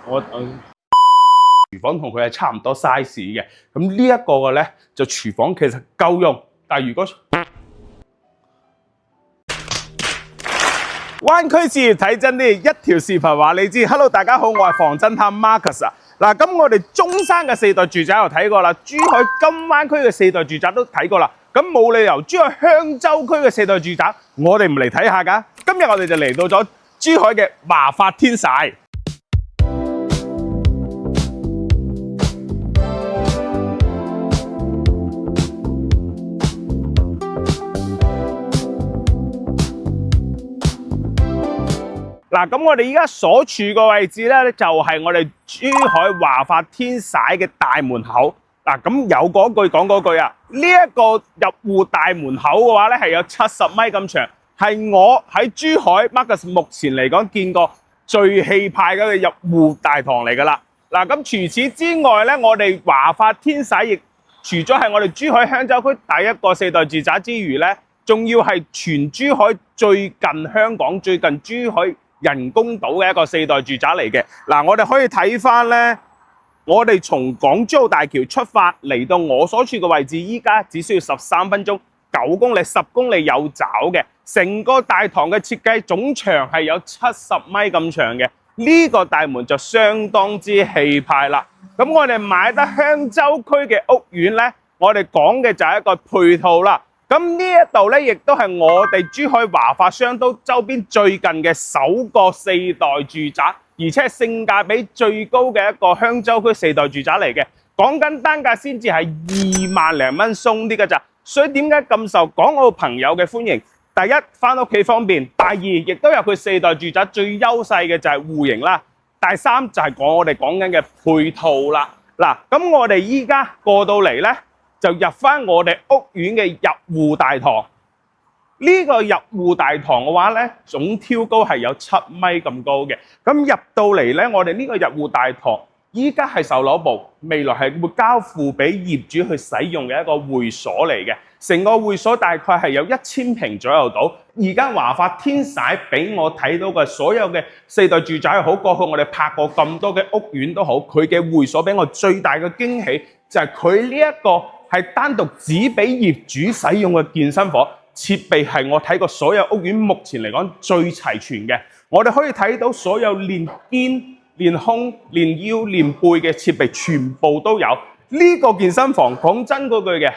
我廚房同佢係差唔多 size 嘅。咁呢一個嘅咧，就廚房其實夠用，但係如果灣區置業睇真啲，一條視頻話你知。Hello， 大家好，我係房偵探 Marcus 啊。嗱，咁我哋中山嘅4代住宅又睇過啦，珠海金灣區嘅4代住宅都睇過啦。咁冇理由珠海香洲區嘅4代住宅，我哋唔嚟睇下㗎。今日我哋就嚟到咗珠海嘅華發天璽。嗱，咁我哋依家所處個位置咧，就係我哋珠海華發天璽嘅大門口。嗱，咁有嗰句講嗰句啊，呢一個入戶大門口嘅話咧，係有70米咁長，係我喺珠海 Marcus 目前嚟講見過最氣派嘅入戶大堂嚟㗎啦。嗱，咁除此之外咧，我哋華發天璽亦除咗係我哋珠海香洲區第一個4代住宅之餘咧，仲要係全珠海最近香港、最近珠海人工島嘅一個4代住宅嚟嘅。嗱，我哋可以睇翻咧，我哋從港珠澳大橋出發嚟到我所處嘅位置，依家只需要13分鐘，9公里、10公里有找嘅。成個大堂嘅設計總長係有70米咁長嘅，呢個大門就相當之氣派啦。咁我哋買得香洲區嘅屋苑咧，我哋講嘅就係一個配套啦。咁呢一度咧，亦都係我哋珠海華發商都周邊最近嘅首個4代住宅，而且係性價比最高嘅一個香洲區4代住宅嚟嘅。講緊單價先至係2萬零蚊鬆啲㗎咋，所以點解咁受港澳朋友嘅歡迎？第一，返屋企方便；第二，亦都有佢4代住宅最優勢嘅就係戶型啦；第三就係我哋講緊嘅配套啦。嗱，咁我哋依家過到嚟咧，就入翻我哋屋苑嘅入戶大堂。呢個入戶大堂嘅話咧，總挑高係有7米咁高嘅。咁入到嚟咧，我哋呢個入戶大堂依家係售樓部，未來係會交付俾業主去使用嘅一個會所嚟嘅。成個會所大概係有1000平左右到。而家華發天璽俾我睇到嘅所有嘅4代住宅又好，過去我哋拍過咁多嘅屋苑都好，佢嘅會所俾我最大嘅驚喜就係佢呢一個係單獨只俾業主使用嘅健身房，設備係我睇過所有屋苑目前嚟講最齊全嘅。我哋可以睇到所有練肩、練胸、練腰、練背嘅設備全部都有。呢個健身房講真嗰句嘅，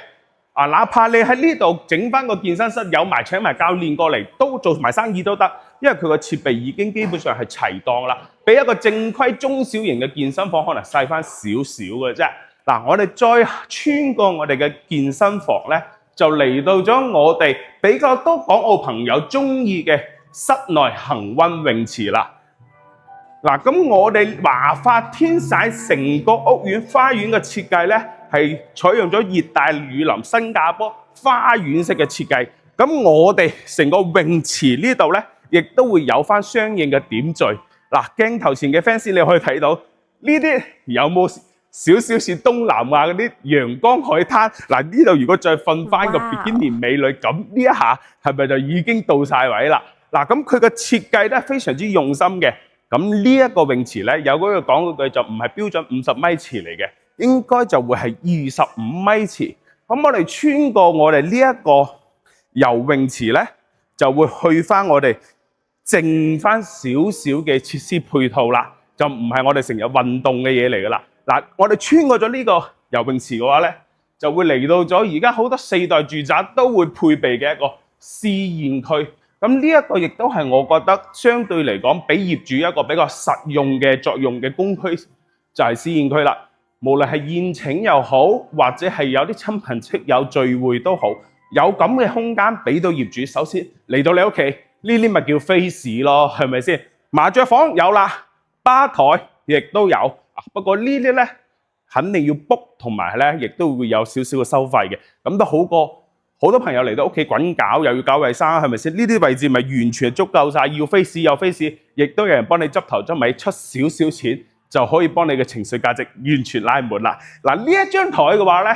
哪怕你喺呢度整翻個健身室，有埋請埋教練過嚟，都做埋生意都得，因為佢個設備已經基本上係齊當啦。比一個正規中小型嘅健身房可能細翻少少嘅啫。嗱，我哋再穿過我哋嘅健身房咧，就嚟到咗我哋比較多港澳朋友中意嘅室內恆溫泳池啦。嗱，咁我哋華發天璽成個屋苑花園嘅設計咧，係採用咗熱帶雨林新加坡花園式嘅設計。咁我哋成個泳池呢度咧，亦都會有翻相應嘅點綴。嗱，鏡頭前嘅 fans 你可以睇到呢啲有冇少少似東南亞嗰啲陽光海灘？嗱，呢度如果再瞓翻個比基尼美女，咁呢一下係咪就已經到晒位啦？嗱，咁佢嘅設計咧非常之用心嘅。咁呢一個泳池咧，有嗰個講嗰句就唔係標準50米池嚟嘅，應該就會係25米池。咁我哋穿過我哋呢一個游泳池咧，就會去翻我哋剩翻少少嘅設施配套啦，就唔係我哋成日運動嘅嘢嚟噶啦。嗱，我哋穿過咗呢個游泳池嘅話咧，就會嚟到咗而家好多4代住宅都會配備嘅一個試驗區。咁呢一個亦都係我覺得相對嚟講，俾業主一個比較實用嘅作用嘅公區，就係試驗區啦。無論係宴請又好，或者係有啲親朋戚友聚會都好，有咁嘅空間俾到業主。首先嚟到你屋企，呢啲咪叫 face 咯，係咪先？麻雀房有啦，吧台亦都有。不過呢啲咧肯定要 book， 同埋咧亦都會有少少嘅收費嘅。咁都好過好多朋友嚟到屋企滾搞，又要搞衞生，係咪先？呢啲位置咪完全係足夠晒，要 face 有 face， 亦都有人幫你執頭執尾，出少少錢就可以幫你嘅情緒價值完全拉滿啦。嗱，呢一張台嘅話咧，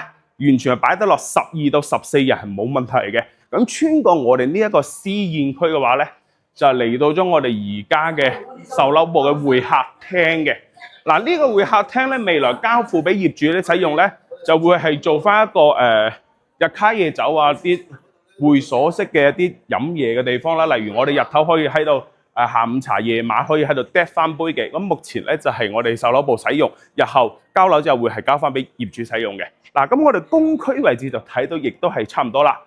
完全係擺得落12到14人係冇問題嘅。咁穿過我哋呢一個試驗區嘅話咧，就嚟到咗我哋而家嘅售樓部嘅會客廳嘅。嗱，呢個會客廳咧，未來交付俾業主咧使用咧，就會係做翻一個日卡夜酒啊啲會所式嘅一啲飲嘢嘅地方啦。例如我哋日頭可以喺度下午茶，夜晚可以喺度嗒翻杯嘅。咁目前咧就係我哋售樓部使用，日後交樓之後會係交翻俾業主使用嘅。嗱，咁我哋公區位置就睇到，亦都係差唔多啦。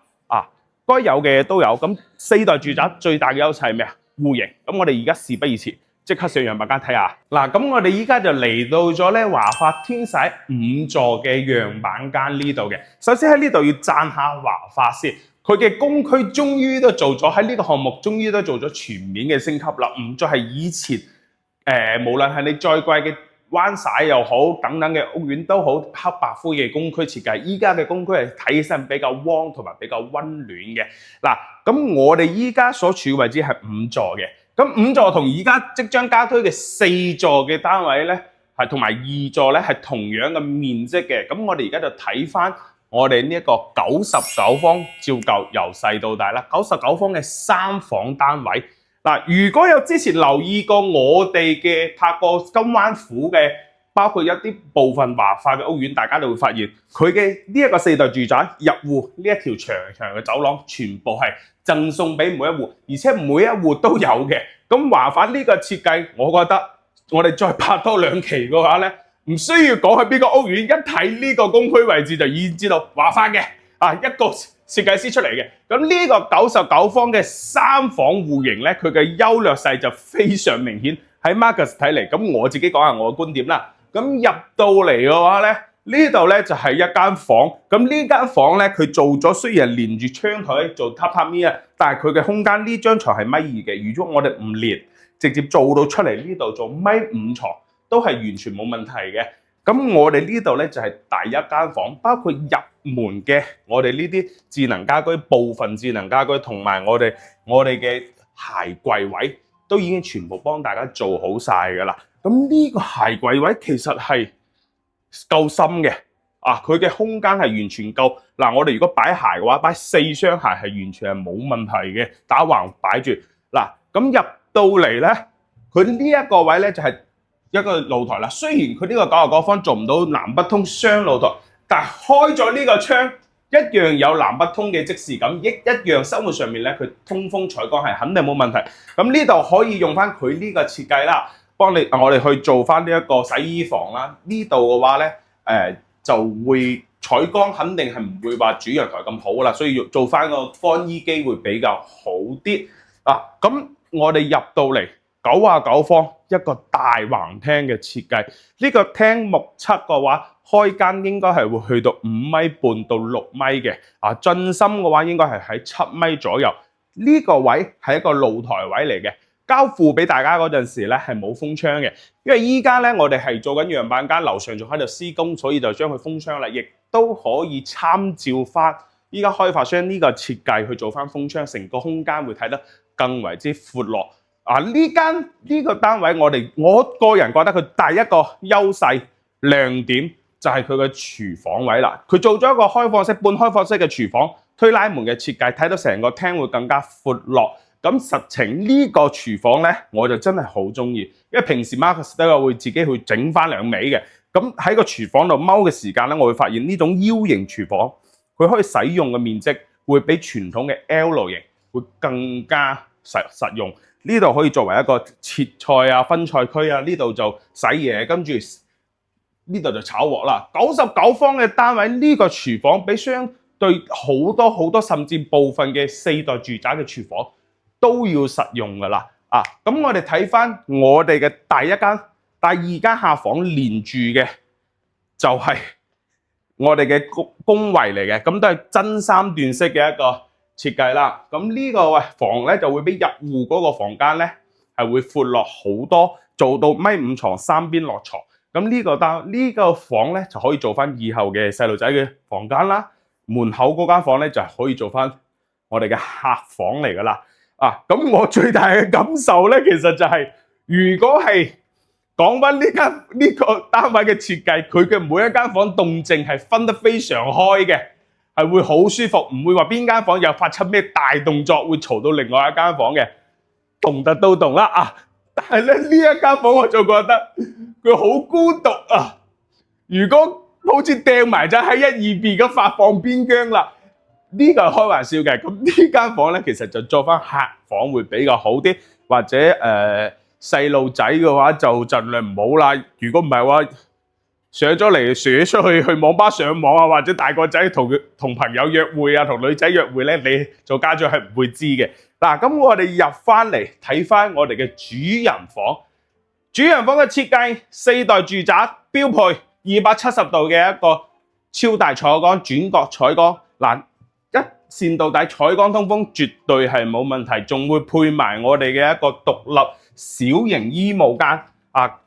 該有嘅都有。咁4代住宅最大嘅優勢係咩啊？戶型。咁我哋而家事不宜遲，即刻上樣板間睇下。嗱，咁我哋依家就嚟到咗咧華發天璽5座嘅樣板間呢度嘅。首先喺呢度要讚下華發先，佢嘅公區終於都做咗，喺呢個項目終於都做咗全面嘅升級啦，唔再係以前無論係你再貴嘅灣璽又好，等等嘅屋苑都好，黑白灰嘅公區設計。依家嘅公區係睇起身比較汪同埋比較溫暖嘅。嗱，咁我哋依家所處嘅位置係5座嘅。咁5座同而家即將加推嘅4座嘅單位咧，係同埋2座咧係同樣嘅面積嘅。咁我哋而家就睇翻我哋呢一個99方，照舊由細到大啦，99方嘅3房單位。嗱，如果有之前留意過我哋嘅拍過金灣府嘅，包括一啲部分華發嘅屋苑，大家就會發現佢嘅呢一個4代住宅入戶呢一條長長嘅走廊，全部係贈送俾每一戶，而且每一戶都有嘅。咁華發呢個設計，我覺得我哋再拍多2期嘅話咧，唔需要講係邊個屋苑，一睇呢個公區位置就已經知道華發嘅一個設計師出嚟嘅。咁呢個99方嘅3房戶型咧，佢嘅優劣勢就非常明顯。喺 Marcus 睇嚟，咁我自己講下我嘅觀點啦。咁入到嚟嘅話咧，呢度咧就係一間房。咁呢間房咧，佢做咗雖然係連住窗台做榻榻米啊，但係佢嘅空間呢張床係米2嘅。如果我哋唔連，直接做到出嚟呢度做米5床，都係完全冇問題嘅。咁我哋呢度咧就係第一間房，包括入門嘅我哋呢啲智能家居、部分智能家居同埋我哋嘅鞋櫃位，都已經全部幫大家做好晒㗎啦。咁呢個鞋櫃位其實係夠深嘅，佢嘅空間係完全夠。嗱，我哋如果擺鞋嘅話，擺4雙鞋係完全係冇問題嘅，打橫擺住。嗱，咁入到嚟咧，佢呢一個位咧就係一個露台啦。雖然佢呢個99方做唔到南北通雙露台，但係開咗呢個窗，一樣有南北通嘅即視感，一樣生活上面咧佢通風採光係肯定冇問題。咁呢度可以用翻佢呢個設計啦。我哋去做翻呢一個洗衣房啦，呢度嘅話咧，就會採光肯定係唔會話主陽台咁好啦，所以要做翻個乾衣機會比較好啲。咁我哋入到嚟99方一個大橫廳嘅設計，呢個廳目測嘅話，開間應該係會去到5.5米到6米嘅，進深嘅話應該係喺7米左右。呢個位係一個露台位嚟嘅。交付俾大家嗰陣時咧係冇封窗嘅，因為依家咧我哋係做緊樣板間，樓上仲喺度施工，所以就將佢封窗啦，亦都可以參照翻依家開發商呢個設計去做翻封窗，成個空間會睇得更為之闊落。呢個單位我個人覺得佢第一個優勢亮點就係佢嘅廚房位啦，佢做咗一個開放式、半開放式嘅廚房，推拉門嘅設計，睇到成個廳會更加闊落。咁實情呢個廚房咧，我就真係好中意，因為平時 Marcus 都會自己去整翻兩味嘅。咁喺個廚房度踎嘅時間咧，我會發現呢種 U 型廚房，佢可以使用嘅面積會比傳統嘅 L 型會更加實用。呢度可以作為一個切菜啊、分菜區啊，呢度就洗嘢，跟住呢度就炒鑊啦。99方嘅單位呢個廚房比相對好多甚至部分嘅4代住宅嘅廚房都要實用噶啦。咁我哋睇翻我哋嘅第二間客房連住嘅就係我哋嘅公衛嚟嘅，咁都係真3段式嘅一個設計啦。咁呢個房咧就會比入戶嗰個房間咧係會闊落好多，做到米5床3邊落床。咁呢個房咧就可以做翻以後嘅細路仔嘅房間啦。門口嗰間房咧就可以做翻我哋嘅客房嚟噶啦。咁我最大嘅感受咧，其實就係如果係講翻呢個單位嘅設計，佢嘅每一間房動靜係分得非常開嘅，係會好舒服，唔會話邊間房又發出咩大動作會嘈到另外一間房嘅。動得都動啦啊！但係咧呢一間房我就覺得佢好孤獨啊！如果好似掟埋咗喺1、2B咁發放邊疆啦，呢個係開玩笑嘅。咁呢間房咧其實就做翻客房會比較好啲，或者細路仔嘅話就盡量唔好啦。如果唔係話上咗嚟射出去網吧上網啊，或者大個仔同朋友約會啊，同女仔約會咧，你做家長係唔會知嘅。嗱，咁我哋入翻嚟睇翻我哋嘅主人房。主人房嘅設計，4代住宅標配270度嘅一個超大採光轉角採光，嗱，一線到底採光通風絕對係冇問題，仲會配埋我哋嘅一個獨立小型衣帽間啊！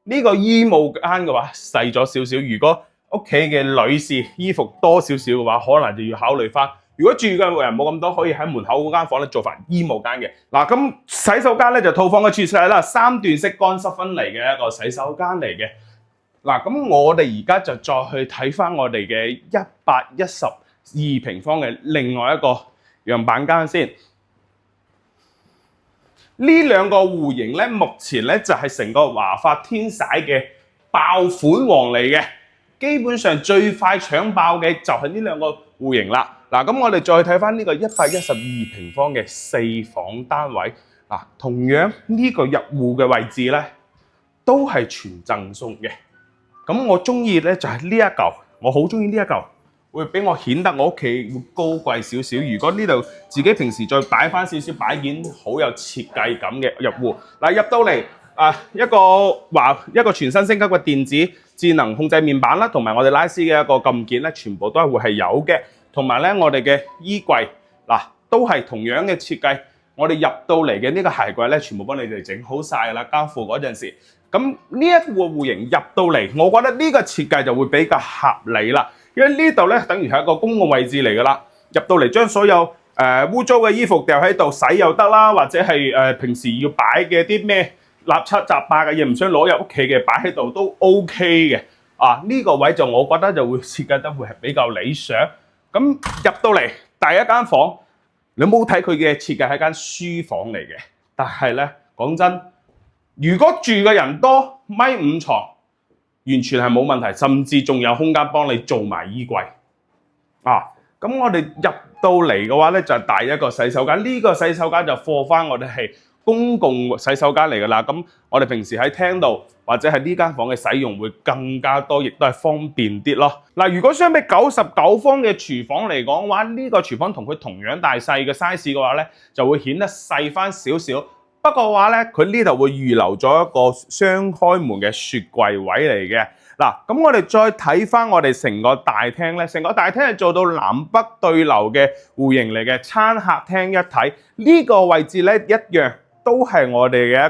呢個衣帽間嘅話細咗少少，如果屋企嘅女士衣服多少少嘅話，可能就要考慮翻。如果住嘅人冇咁多，可以喺門口嗰間房咧做翻衣帽間嘅。嗱，咁洗手間咧就套房嘅設計啦，3段式乾濕分離嘅一個洗手間嚟嘅。嗱，咁我哋而家就再去睇翻我哋嘅112平方嘅另外一個樣板間先。呢兩個戶型咧，目前咧就係成個華發天璽嘅爆款王嚟嘅。基本上最快搶爆嘅就係呢兩個戶型啦。嗱，咁我哋再睇翻呢個112平方嘅4房單位。嗱，同樣呢個入戶嘅位置咧，都係全贈送嘅。咁我中意咧就係呢一嚿，我好中意呢一嚿，會俾我顯得我屋企會高貴少少。如果呢度自己平時再擺翻少少擺件，好有設計感嘅入戶。嗱，入到嚟一個全新升級嘅電子智能控制面板啦，同埋我哋拉絲嘅一個撳鍵咧，全部都係會係有嘅。同埋咧，我哋嘅衣櫃嗱都係同樣嘅設計。我哋入到嚟嘅呢個鞋櫃咧，全部幫你哋整好晒啦，交付嗰陣時。咁呢一個戶型入到嚟，我覺得呢個設計就會比較合理啦。因為呢度咧，等於係一個公共位置嚟噶啦。入到嚟將所有污糟嘅衣服掉喺度洗又得啦，或者係平時要擺嘅啲咩垃圾雜霸嘅嘢，唔想攞入屋企嘅擺喺度都 OK 嘅。啊，呢個位就我覺得就會設計得會係比較理想。咁入到嚟第一間房，你冇睇佢嘅設計係間書房嚟嘅，但係咧講真，如果住嘅人多，1.5米床，完全係冇問題，甚至仲有空間幫你做埋衣櫃。啊，咁我哋入到嚟嘅話咧，就係第一個洗手間。呢個洗手間就放翻我哋係公共洗手間嚟㗎啦。咁我哋平時喺廳度或者係呢間房嘅使用會更加多，亦都係方便啲咯。嗱，如果相比99方嘅廚房嚟講嘅話，呢個廚房同佢同樣大細嘅 size 嘅話咧，就會顯得細翻少少。不過話咧，佢呢度會預留咗一個雙開門嘅雪櫃位嚟嘅。嗱，咁我哋再睇翻我哋成個大廳咧，成個大廳係做到南北對流嘅戶型嚟嘅，餐客廳一體。呢個位置咧一樣都係我哋嘅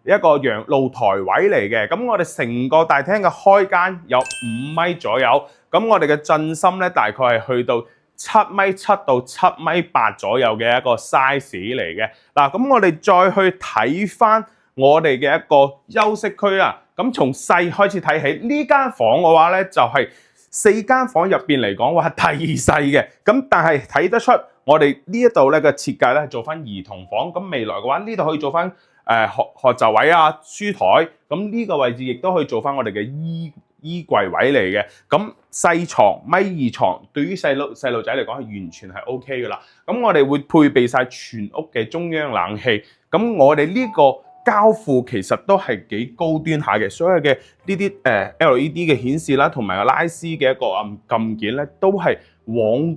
一個陽露台位嚟嘅。咁我哋成個大廳嘅開間有5米左右，咁我哋嘅震心咧大概係去到7.7到7.8米左右嘅一個 size 嚟嘅。嗱，咁我哋再去睇翻我哋嘅一個休息區啦。咁從細開始睇起，呢間房嘅話咧，就係4間房入邊嚟講話係第二細嘅。咁但係睇得出我哋呢一度咧嘅設計咧係做翻兒童房。咁未來嘅話，呢度可以做翻學習位啊、書台。咁呢個位置亦都可以做翻我哋嘅衣櫃位嚟嘅。咁細床1.2米床，對於細路仔嚟講係完全係 OK 噶啦。咁我哋會配備晒全屋嘅中央冷氣。咁我哋呢個交付其實都係幾高端下嘅，所有嘅呢啲LED 嘅顯示啦，同埋個拉絲嘅一個撳鍵咧，都係往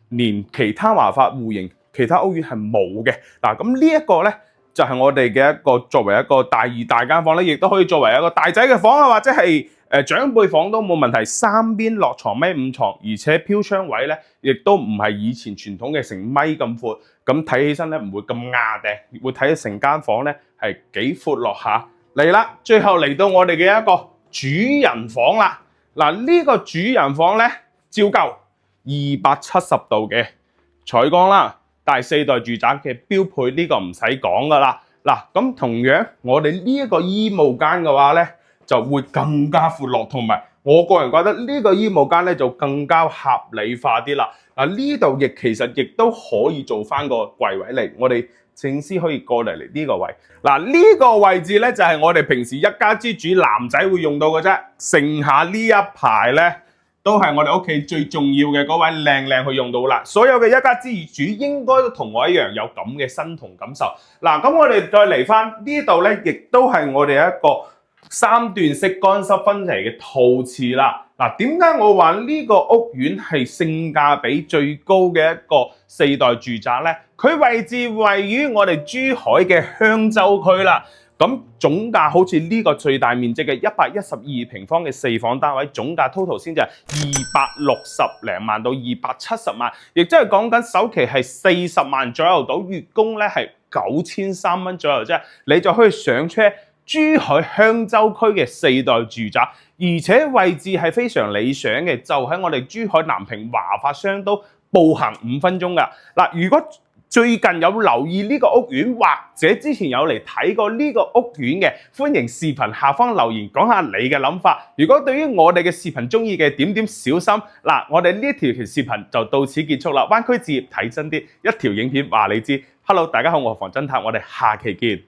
年其他華發戶型、其他屋苑係冇嘅。嗱，咁呢一個咧就係我哋嘅一個作為一個大間房咧，亦都可以作為一個大仔嘅房啊，或者係長輩房都冇問題。三邊落床1.5米床，而且飄窗位咧，亦都唔係以前傳統嘅成米咁闊，咁睇起身咧唔會咁壓嘅，會睇到成間房咧係幾闊落下嚟啦。最後嚟到我哋嘅一個主人房啦。嗱，呢個主人房咧照舊270度嘅採光啦，大4代住宅嘅標配，呢個唔使講噶啦。嗱，咁同樣我哋呢一個衣帽間嘅話咧，就會更加闊落，同埋我個人覺得呢個衣帽間咧就更加合理化啲啦。嗱，呢度其實亦都可以做翻個櫃位嚟，我哋正先可以過嚟呢個位。嗱，呢個位置咧就係我哋平時一家之主男仔會用到嘅啫，剩下呢一排咧都係我哋屋企最重要嘅嗰位靚靚去用到啦。所有嘅一家之主應該都同我一樣有咁嘅身同感受。嗱，咁我哋再嚟翻呢度咧，亦都係我哋一個3段式乾濕分離嘅套廁啦。嗱，點解我話呢個屋苑係性價比最高嘅一個4代住宅呢？佢位置位於我哋珠海嘅香洲區啦。咁總價好似呢個最大面積嘅112平方嘅4房單位，總價 total 先至係260零萬到270萬，亦即係講緊首期係40萬左右到，月供咧係9300蚊左右啫，你就可以上車珠海香洲區嘅4代住宅，而且位置係非常理想嘅，就喺我哋珠海南屏華發商都步行5分鐘㗎。嗱，如果最近有留意呢個屋苑，或者之前有嚟睇過呢個屋苑嘅，歡迎視頻下方留言講下你嘅諗法。如果對於我哋嘅視頻中意嘅，點小心。嗱，我哋呢條視頻就到此結束啦。灣區置業睇真啲，一條影片話你知。Hello， 大家好，我係房偵探，我哋下期見。